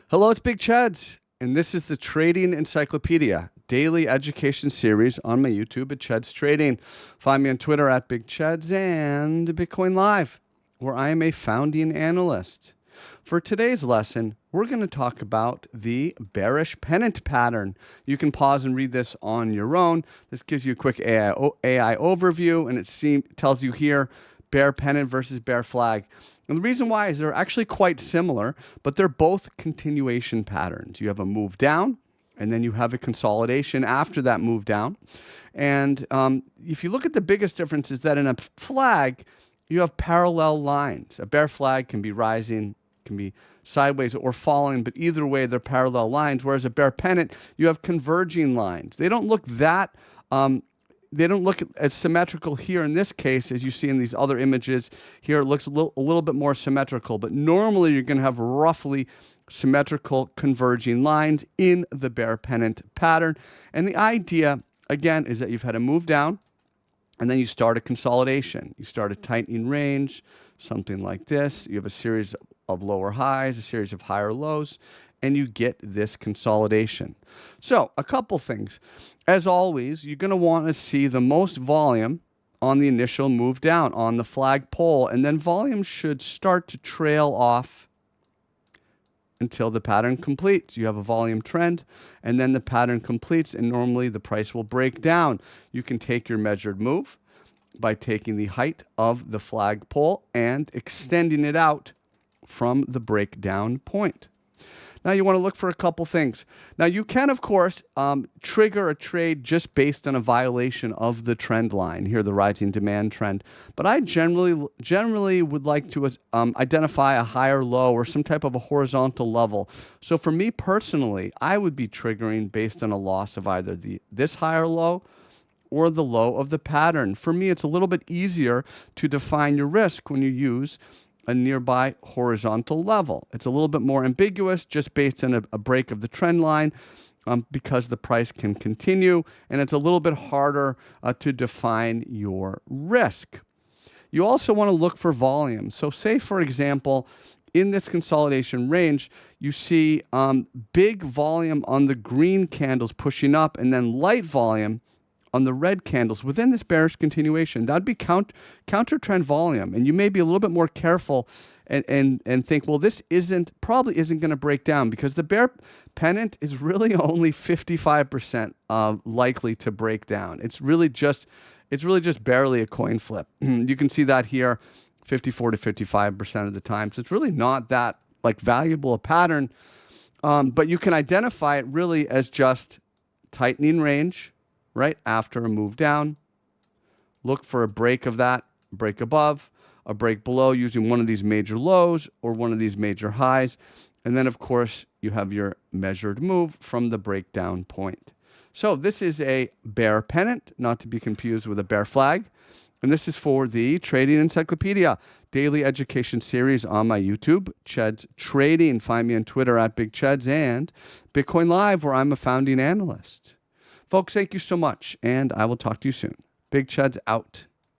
Hello, it's Big Chads, and this is the Trading Encyclopedia Daily Education series on my YouTube at Chads Trading. Find me on Twitter at Big Chads and Bitcoin Live, where I am a founding analyst. For today's lesson, we're going to talk about the bearish pennant pattern. You can pause and read this on your own. This gives you a quick AI overview, and it tells you here bear pennant versus bear flag. And the reason why is they're actually quite similar, but they're both continuation patterns. You have a move down, and then you have a consolidation after that move down. And if you look at the biggest difference is that in a flag, you have parallel lines. A bear flag can be rising, can be sideways or falling, but either way, they're parallel lines. Whereas a bear pennant, you have converging lines. They don't look that as symmetrical here in this case as you see in these other images. Here it looks a little bit more symmetrical, but normally you're going to have roughly symmetrical converging lines in the bear pennant pattern. And the idea, again, is that you've had a move down, and then you start a consolidation. You start a tightening range, something like this. You have a series of lower highs, a series of higher lows, and you get this consolidation. So a couple things. As always, you're going to want to see the most volume on the initial move down on the flagpole, and then volume should start to trail off until the pattern completes. You have a volume trend, and then the pattern completes, and normally the price will break down. You can take your measured move by taking the height of the flagpole and extending it out from the breakdown point. Now you want to look for a couple things. Now you can, of course, trigger a trade just based on a violation of the trend line, here the rising demand trend. But I generally would like to identify a higher low or some type of a horizontal level. So for me personally, I would be triggering based on a loss of either this higher low or the low of the pattern. For me, it's a little bit easier to define your risk when you use a nearby horizontal level. It's a little bit more ambiguous just based on a break of the trend line because the price can continue, and it's a little bit harder to define your risk. You also want to look for volume. So say, for example, in this consolidation range, you see big volume on the green candles pushing up and then light volume on the red candles within this bearish continuation. That'd be counter trend volume, and you may be a little bit more careful and think, well, this probably isn't going to break down because the bear pennant is really only 55% likely to break down. It's really just barely a coin flip. You can see that here, 54 to 55% of the time. So it's really not that valuable a pattern, but you can identify it really as just tightening range right after a move down. Look for a break of that, break above, a break below using one of these major lows or one of these major highs. And then, of course, you have your measured move from the breakdown point. So this is a bear pennant, not to be confused with a bear flag. And this is for the Trading Encyclopedia Daily Education series on my YouTube, Chads Trading. Find me on Twitter at Big Chads and Bitcoin Live, where I'm a founding analyst. Folks, thank you so much, and I will talk to you soon. Big Chads out.